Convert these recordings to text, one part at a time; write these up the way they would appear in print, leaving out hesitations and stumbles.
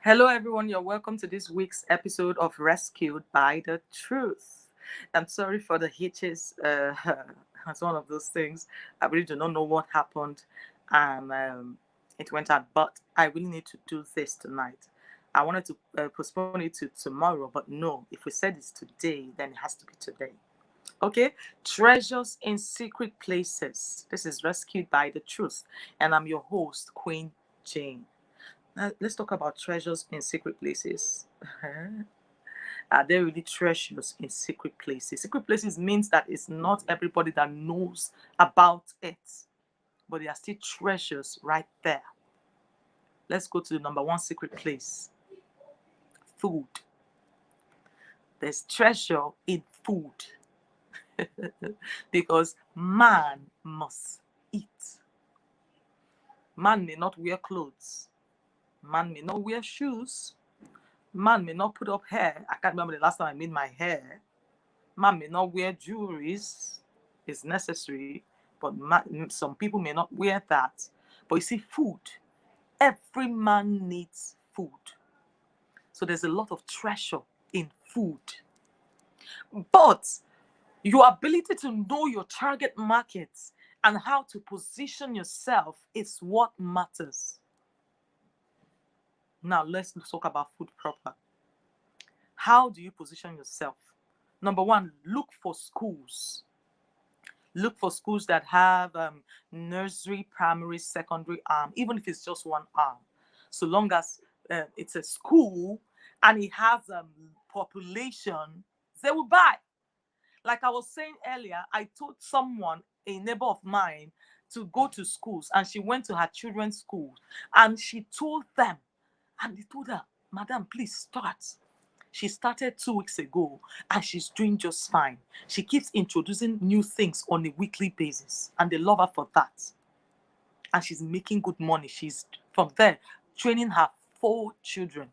Hello, everyone. You're welcome to this week's episode of Rescued by the Truth. I'm sorry for the hitches. It's one of those things. I really do not know what happened, and it went out. But I really need to do this tonight. I wanted to postpone it to tomorrow, but no. If we said it's today, then it has to be today. Okay, treasures in secret places. This is Rescued by the Truth, and I'm your host, Queen Jane. Now, let's talk about treasures in secret places. Are there really treasures in secret places? Secret places means that it's not everybody that knows about it, but there are still treasures right there. Let's go to the number one secret place: food. There's treasure in food because man must eat. Man may not wear clothes, man may not wear shoes, man may not put up hair. I can't remember the last time I made my hair. Man may not wear jewelries. It's necessary, but some people may not wear that. But you see, food. Every man needs food. So there's a lot of treasure in food. But your ability to know your target markets and how to position yourself is what matters. Now let's talk about food proper. How do you position yourself? Number one, look for schools. Look for schools that have nursery, primary, secondary arm, even if it's just one arm. So long as it's a school and it has population, they will buy. Like I was saying earlier, I told someone, a neighbor of mine, to go to schools, and she went to her children's school, and she told them, and they told her, Madam, please start. She started 2 weeks ago and she's doing just fine. She keeps introducing new things on a weekly basis, and they love her for that. And she's making good money. She's from there training her 4 children.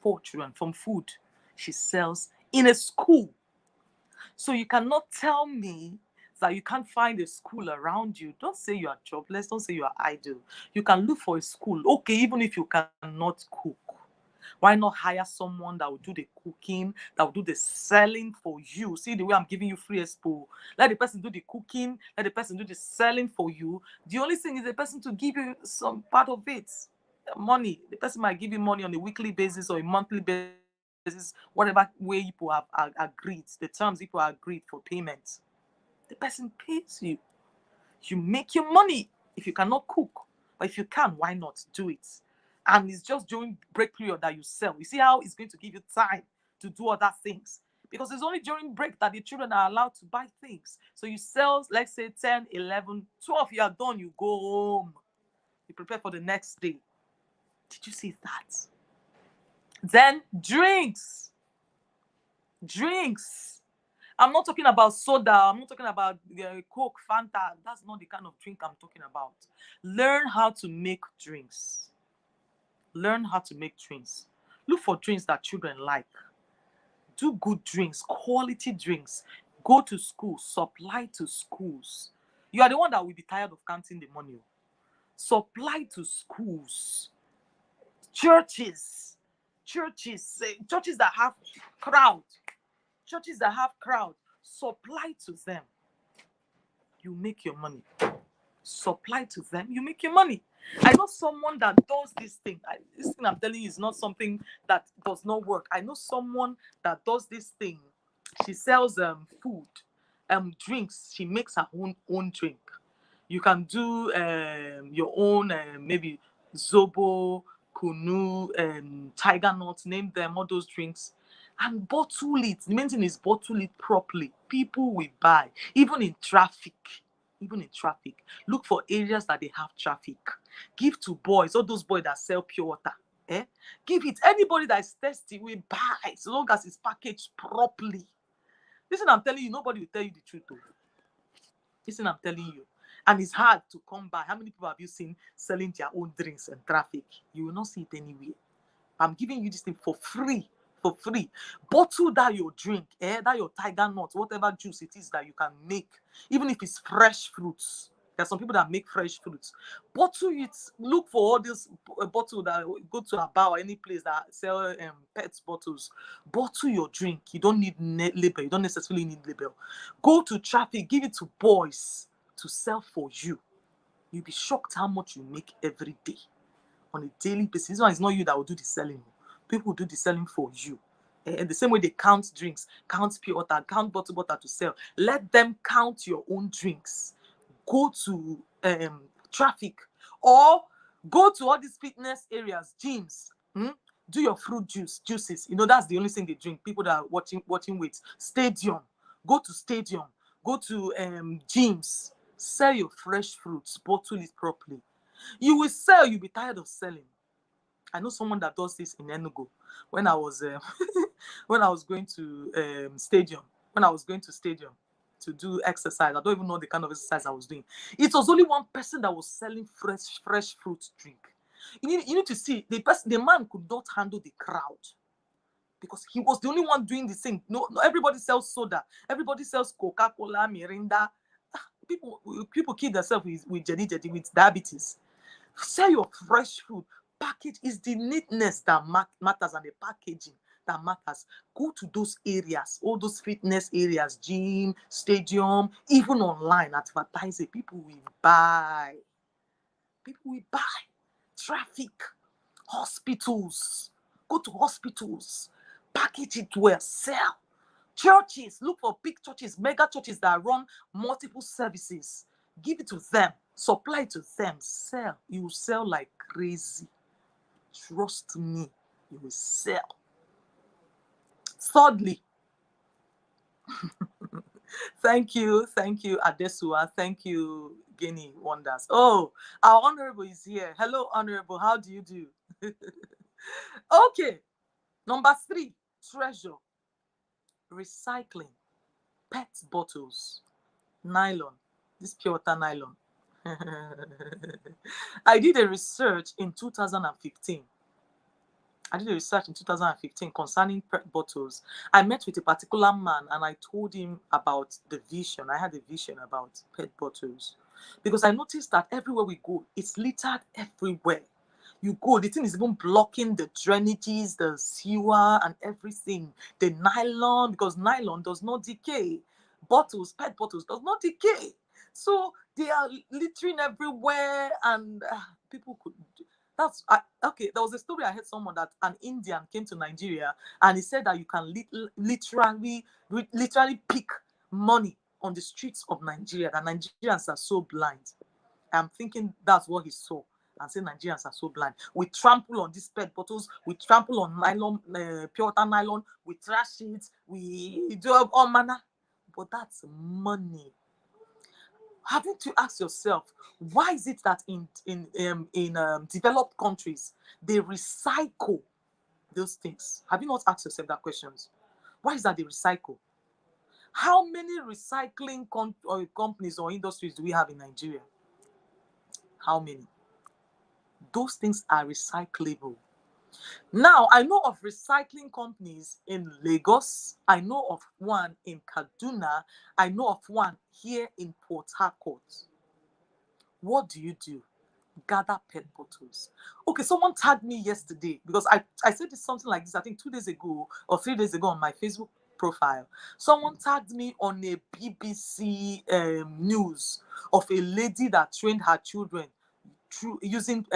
4 children from food she sells in a school. So you cannot tell me that you can't find a school around you. Don't say you are jobless. Don't say you are idle. You can look for a school. Okay, even if you cannot cook. Why not hire someone that will do the cooking, that will do the selling for you? See the way I'm giving you free expo. Let the person do the cooking, let the person do the selling for you. The only thing is the person to give you some part of it. Money. The person might give you money on a weekly basis or a monthly basis, whatever way people have agreed, the terms people have agreed for payment. The person pays you. You make your money if you cannot cook. But if you can, why not do it? And it's just during break period that you sell. You see how it's going to give you time to do other things. Because it's only during break that the children are allowed to buy things. So you sell, let's say 10, 11, 12, you are done, you go home. You prepare for the next day. Did you see that? Then drinks. Drinks. I'm not talking about soda. I'm not talking about Coke, Fanta. That's not the kind of drink I'm talking about. Learn how to make drinks. Learn how to make drinks. Look for drinks that children like. Do good drinks, quality drinks. Go to school, supply to schools. You are the one that will be tired of counting the money. Supply to schools, churches, churches that have crowd, supply to them. You make your money. Supply to them, you make your money. I know someone that does this thing. This thing I'm telling you is not something that does not work. I know someone that does this thing. She sells food, drinks. She makes her own drink. You can do your own maybe Zobo, Kunu, Tiger Nuts, name them, all those drinks, and bottle it. The main thing is bottle it properly. People will buy, even in traffic. Even in traffic, look for areas that they have traffic. Give to boys, all those boys that sell pure water. Give it. Anybody that is thirsty will buy, so long as it's packaged properly. Listen, I'm telling you, nobody will tell you the truth. Though. Listen, I'm telling you. And it's hard to come by. How many people have you seen selling their own drinks in traffic? You will not see it anywhere. I'm giving you this thing for free. For free. Bottle that your drink, that your Tiger Nut, whatever juice it is that you can make, even if it's fresh fruits. There's some people that make fresh fruits. Bottle it. Look for all this bottle that go to a bar or any place that sell pet bottles. Bottle your drink. You don't need label. You don't necessarily need label. Go to traffic. Give it to boys to sell for you. You'll be shocked how much you make every day on a daily basis. This one is not you that will do the selling. People will do the selling for you. And the same way they count drinks, count pure water, count bottled water to sell. Let them count your own drinks. Go to traffic or go to all these fitness areas, gyms. Do your fruit juices. You know, that's the only thing they drink. People that are watching weights. Stadium. Go to stadium. Go to gyms. Sell your fresh fruits. Bottle it properly. You will sell. You'll be tired of selling. I know someone that does this in Enugu. When I was going to stadium, to do exercise, I don't even know the kind of exercise I was doing. It was only one person that was selling fresh fruit drink. You need to see the man could not handle the crowd because he was the only one doing the thing. No, everybody sells soda. Everybody sells Coca-Cola, Mirinda. People kill themselves with jelly, with diabetes. Sell your fresh food. Package is the neatness that matters and the packaging that matters. Go to those areas, all those fitness areas, gym, stadium, even online, advertise it. People will buy. Traffic, hospitals. Go to hospitals. Package it well. Sell. Churches, look for big churches, mega churches that run multiple services. Give it to them. Supply it to them. Sell. You will sell like crazy. Trust me, you will sell. Thirdly, thank you, Adesua. Thank you, Guinea Wonders. Oh, our honorable is here. Hello, honorable. How do you do? Okay. Number 3, treasure. Recycling. PET bottles. Nylon. This pure water nylon. I did a research in 2015. Concerning PET bottles. I met with a particular man and I told him about the vision. I had a vision about PET bottles because I noticed that everywhere we go, it's littered everywhere. You go, the thing is even blocking the drainages, the sewer, and everything. The nylon, because nylon does not decay. PET bottles does not decay. So they are littering everywhere, and people could. Okay. There was a story I heard someone that an Indian came to Nigeria, and he said that you can literally pick money on the streets of Nigeria. That Nigerians are so blind. I'm thinking that's what he saw, and say Nigerians are so blind. We trample on these PET bottles. We trample on nylon, pure water nylon. We trash it. We do all manner, but that's money. Haven't you asked yourself, why is it that in developed countries they recycle those things? Have you not asked yourself that questions? Why is that they recycle? How many recycling companies or industries do we have in Nigeria? How many? Those things are recyclable. Now, I know of recycling companies in Lagos. I know of one in Kaduna. I know of one here in Port Harcourt. What do? Gather PET bottles. Okay, someone tagged me yesterday because I said something like this, I think 2 days ago or 3 days ago on my Facebook profile. Someone tagged me on a BBC news of a lady that trained her children through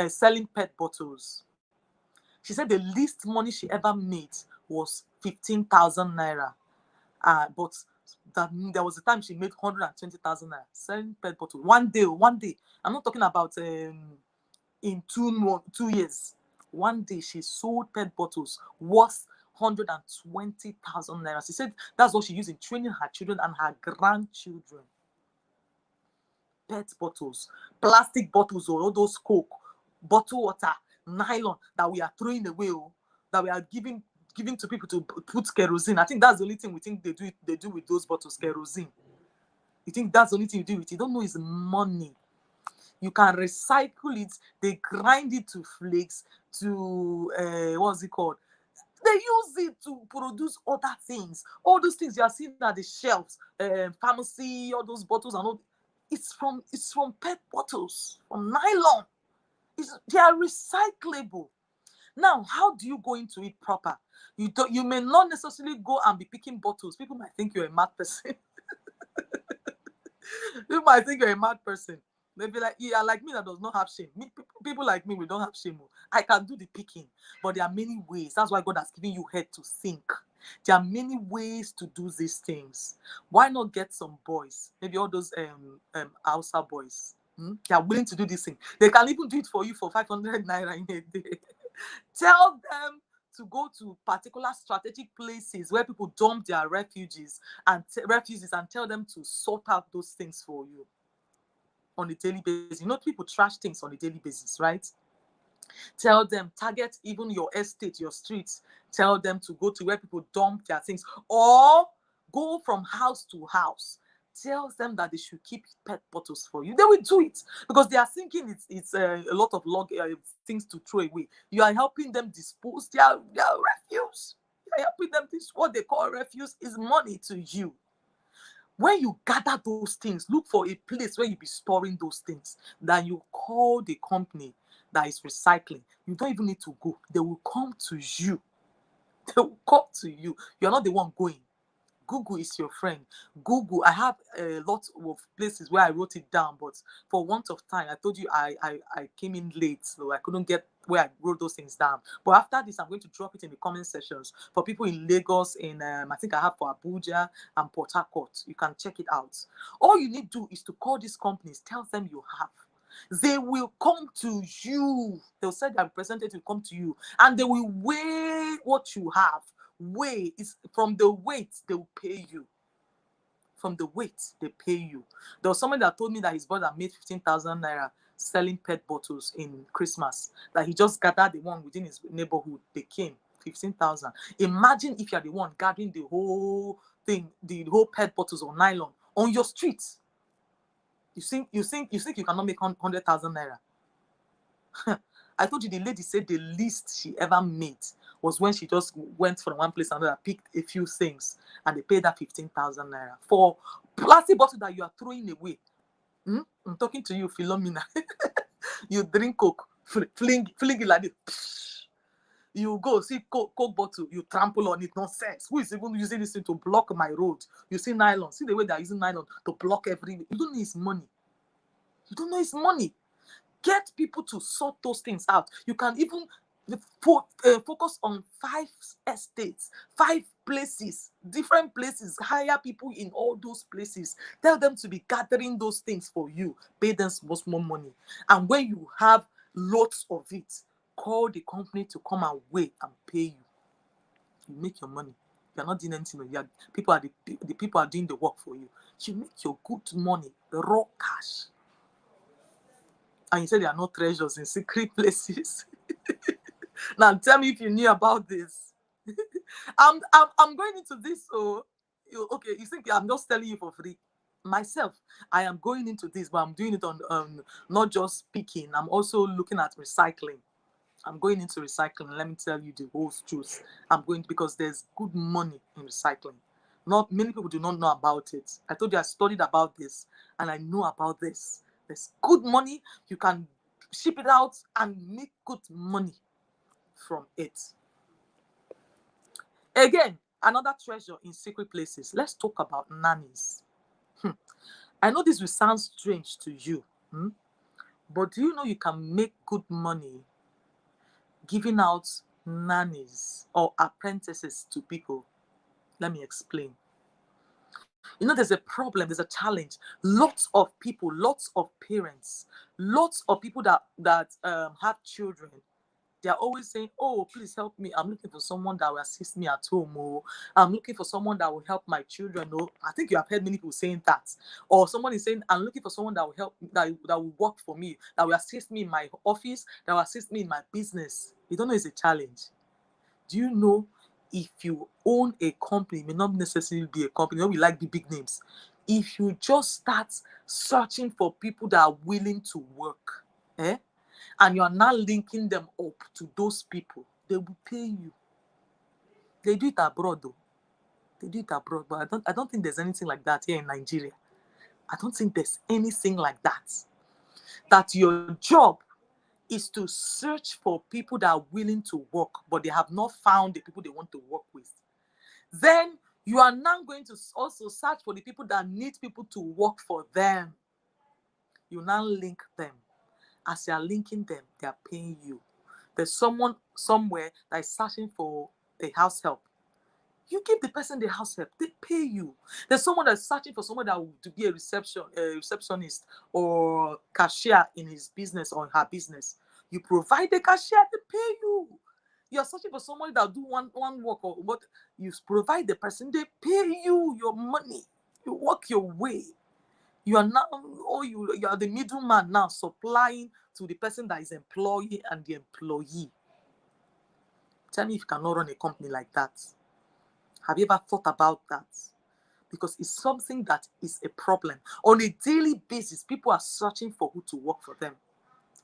selling PET bottles. She said the least money she ever made was 15,000 naira. But there was a time she made 120,000 naira selling PET bottles. One day. I'm not talking about in 2 years. One day she sold PET bottles worth 120,000 naira. She said that's what she used in training her children and her grandchildren. PET bottles, plastic bottles, or all those Coke, bottled water, nylon that we are throwing away, that we are giving to people to put kerosene. I think that's the only thing we think they do with those bottles, kerosene. You think that's the only thing you do with it? You don't know it's money. You can recycle it. They grind it to flakes, to what's it called? They use it to produce other things. All those things you are seeing at the shelves, pharmacy, all those bottles and all. It's from PET bottles, from nylon. They are recyclable. Now, how do you go into it proper? You may not necessarily go and be picking bottles. People might think you're a mad person. People might think you're a mad person. They'll be like, yeah, like me that does not have shame. People like me, we don't have shame. I can do the picking, but there are many ways. That's why God has given you head to think. There are many ways to do these things. Why not get some boys? Maybe all those Hausa boys. They are willing to do this thing. They can even do it for you for 500 naira in a day. Tell them to go to particular strategic places where people dump their refugees and tell them to sort out those things for you on a daily basis. You know, people trash things on a daily basis, right? Tell them, target even your estate, your streets. Tell them to go to where people dump their things, or go from house to house. Tell them that they should keep PET bottles for you. They will do it because they are thinking it's a lot of things to throw away. You are helping them dispose their refuse. You are helping them. What they call refuse is money to you. When you gather those things, look for a place where you be storing those things. Then you call the company that is recycling. You don't even need to go. They will come to you. They will come to you. You're not the one going. Google is your friend. Google. I have a lot of places where I wrote it down, but for want of time, I told you I came in late, so I couldn't get where I wrote those things down. But after this, I'm going to drop it in the comment sections for people in Lagos, in I think I have for Abuja and Port Harcourt. You can check it out. All you need to do is to call these companies, tell them you have. They will come to you. They'll send their representative to come to you, and they will weigh what you have. Weigh is from the weight they will pay you. From the weight they pay you. There was someone that told me that his brother made 15,000 naira selling PET bottles in Christmas. That he just gathered the one within his neighborhood. They came 15,000. Imagine if you're the one gathering the whole thing, the whole PET bottles or nylon on your street. You think you cannot make 100,000 naira? I told you the lady said the least she ever made was when she just went from one place to another, picked a few things, and they paid her 15,000 naira for plastic bottle that you are throwing away. I'm talking to you, Philomena. You drink Coke, fling it like this. You go see Coke bottle, you trample on it, nonsense. Who is even using this thing to block my road? You see nylon. See the way they're using nylon to block everything. You don't know his money. You don't know his money. Get people to sort those things out. You can even focus on 5 estates, 5 places, different places. Hire people in all those places. Tell them to be gathering those things for you. Pay them small money. And when you have lots of it, call the company to come and weigh and pay you. You make your money. You're not doing anything. The people are doing the work for you. You make your good money, raw cash. And you say there are no treasures in secret places. Now tell me if you knew about this. I'm going into this. So okay, you think I'm just telling you for free? Myself, I am going into this, but I'm doing it on not just speaking. I'm also looking at recycling. I'm going into recycling. Let me tell you the whole truth. I'm going because there's good money in recycling. Not many people do not know about it. I told you I studied about this and I know about this. There's good money. You can ship it out and make good money from it. Again, another treasure in secret places. Let's talk about nannies. I know this will sound strange to you, but do you know you can make good money giving out nannies or apprentices to people? Let me explain. You know, there's a problem, there's a challenge. Lots of people, lots of parents, lots of people that have children, they're always saying, oh, please help me. I'm looking for someone that will assist me at home. Or I'm looking for someone that will help my children. Or I think you have heard many people saying that. Or someone is saying, I'm looking for someone that will help, that will work for me, that will assist me in my office, that will assist me in my business. You don't know it's a challenge. Do you know if you own a company, it may not necessarily be a company, we like the big names. If you just start searching for people that are willing to work, and you are now linking them up to those people, they will pay you. They do it abroad though. They do it abroad, but I don't think there's anything like that here in Nigeria. I don't think there's anything like that. That your job is to search for people that are willing to work, but they have not found the people they want to work with. Then you are now going to also search for the people that need people to work for them. You now link them. As you are linking them, they are paying you. There's someone somewhere that is searching for a house help. You give the person the house help, they pay you. There's someone that's searching for someone that to be a receptionist or cashier in his business or her business. You provide the cashier, they pay you. You're searching for someone that do one work or what, you provide the person, they pay you your money. You work your way. You are now, you are the middleman now, supplying to the person that is employee and the employee. Tell me if you cannot run a company like that. Have you ever thought about that? Because it's something that is a problem. On a daily basis, people are searching for who to work for them.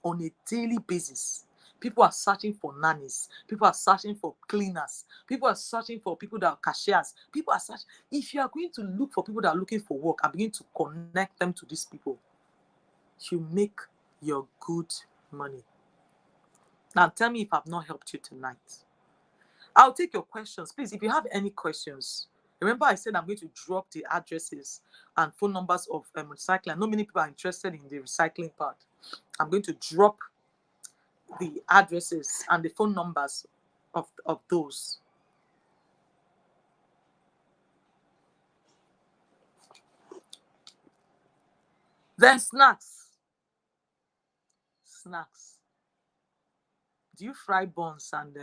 On a daily basis, people are searching for nannies. People are searching for cleaners. People are searching for people that are cashiers. People are searching. If you are going to look for people that are looking for work and begin to connect them to these people, you make your good money. Now, tell me if I've not helped you tonight. I'll take your questions. Please, if you have any questions, remember I said I'm going to drop the addresses and phone numbers of recycling. I know many people are interested in the recycling part. I'm going to drop the addresses and the phone numbers of those. Then snacks. Snacks. Do you fry buns and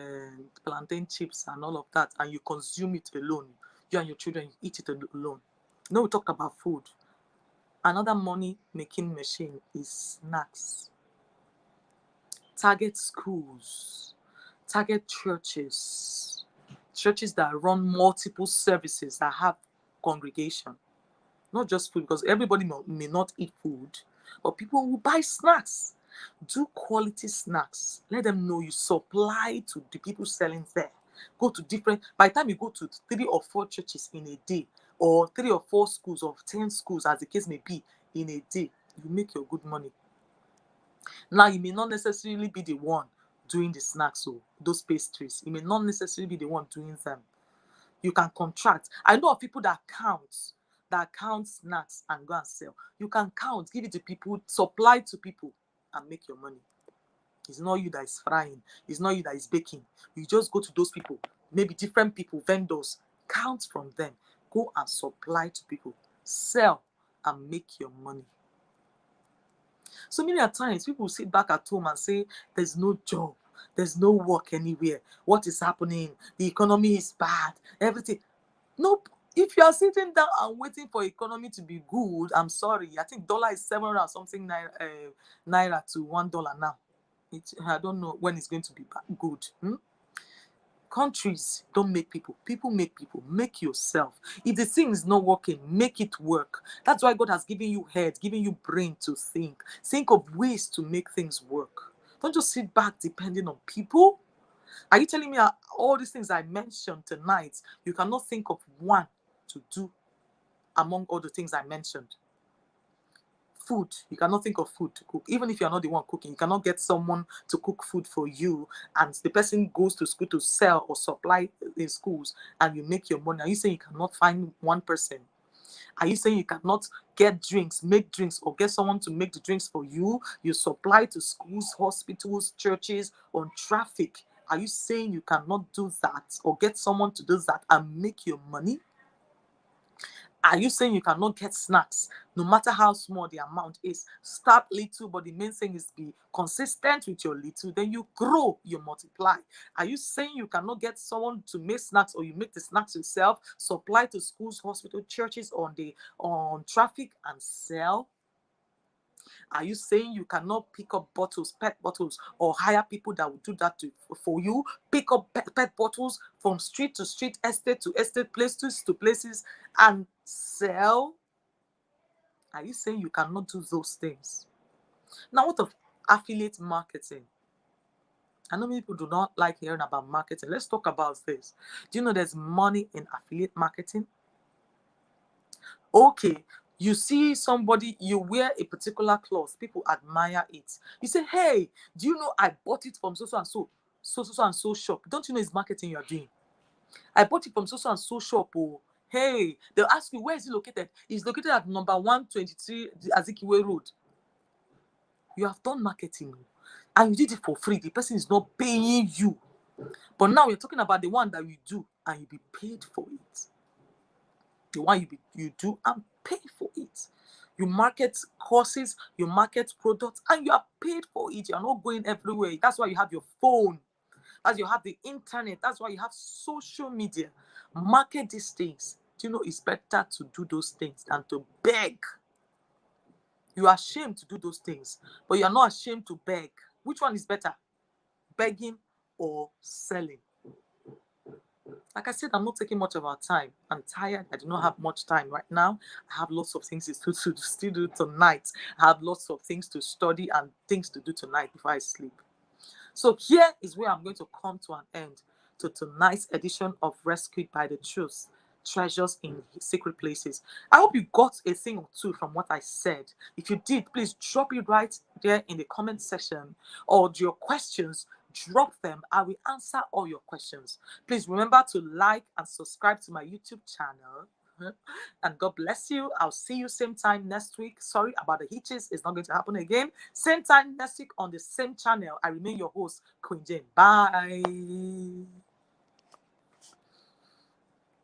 plantain chips and all of that and you consume it alone? You and your children, you eat it alone. No, we talked about food. Another money making machine is snacks. Target schools, target churches that run multiple services that have congregation. Not just food, because everybody may not eat food, but people will buy snacks. Do quality snacks. Let them know you supply to the people selling there. Go to different, by the time you go to 3 or 4 churches in a day, or 3 or 4 schools, or 10 schools, as the case may be, in a day, you make your good money. Now, you may not necessarily be the one doing the snacks or those pastries. You may not necessarily be the one doing them. You can contract. I know of people that count snacks and go and sell. You can count, give it to people, supply to people, and make your money. It's not you that is frying. It's not you that is baking. You just go to those people, maybe different people, vendors, count from them, go and supply to people, sell, and make your money. So many times people sit back at home and say, there's no job, there's no work anywhere. What is happening? The economy is bad, everything. Nope. If you are sitting down and waiting for economy to be good, I'm sorry. I think dollar is 700 something naira to $1 now. I don't know when it's going to be good. Countries don't make people. People make people. Make yourself. If the thing is not working, make it work. That's why God has given you head, given you brain to think. Think of ways to make things work. Don't just sit back depending on people. Are you telling me all these things I mentioned tonight, you cannot think of one to do among all the things I mentioned? Food, you cannot think of food to cook. Even if you're not the one cooking, you cannot get someone to cook food for you and the person goes to school to sell or supply in schools and you make your money. Are you saying you cannot find one person? Are you saying you cannot get drinks, make drinks, or get someone to make the drinks for you? You supply to schools, hospitals, churches, on traffic. Are you saying you cannot do that or get someone to do that and make your money? Are you saying you cannot get snacks, no matter how small the amount is? Start little, but the main thing is be consistent with your little, then you grow, you multiply. Are you saying you cannot get someone to make snacks or you make the snacks yourself, supply to schools, hospital, churches on traffic and sell? Are you saying you cannot pick up bottles, pet bottles, or hire people that will do that for you? Pick up pet bottles from street to street, estate to estate, places to places, and sell? Are you saying you cannot do those things? Now, what of affiliate marketing? I know people do not like hearing about marketing. Let's talk about this. Do you know there's money in affiliate marketing? Okay, You see somebody, you wear a particular cloth, people admire it. You say, hey, do you know I bought it from so so and so, so and so shop? Don't you know it's marketing you're doing? I bought it from so so and so shop. Oh, hey, they'll ask you, where is it located? It's located at number 123 Azikiwe Road. You have done marketing and you did it for free. The person is not paying you. But now we're talking about the one that you do and you be paid for it. The one you do and pay for it. You market courses, you market products, and you are paid for it. You are not going everywhere. That's why you have your phone. As you have the internet. That's why you have social media. Market these things. Do you know it's better to do those things than to beg? You are ashamed to do those things, but you are not ashamed to beg. Which one is better? Begging or selling? Like I said, I'm not taking much of our time. I'm tired. I do not have much time right now. I have lots of things to still do tonight. I have lots of things to study and things to do tonight before I sleep. So here is where I'm going to come to an end to tonight's edition of Rescued by the Truth, Treasures in Secret Places. I hope you got a thing or two from what I said. If you did, please drop it right there in the comment section, or your questions, drop them. I will answer all your questions. Please remember to like and subscribe to my YouTube channel. And God bless you. I'll see you same time next week. Sorry about the hitches. It's not going to happen again. Same time next week on the same channel. I remain your host, Queen Jane. Bye.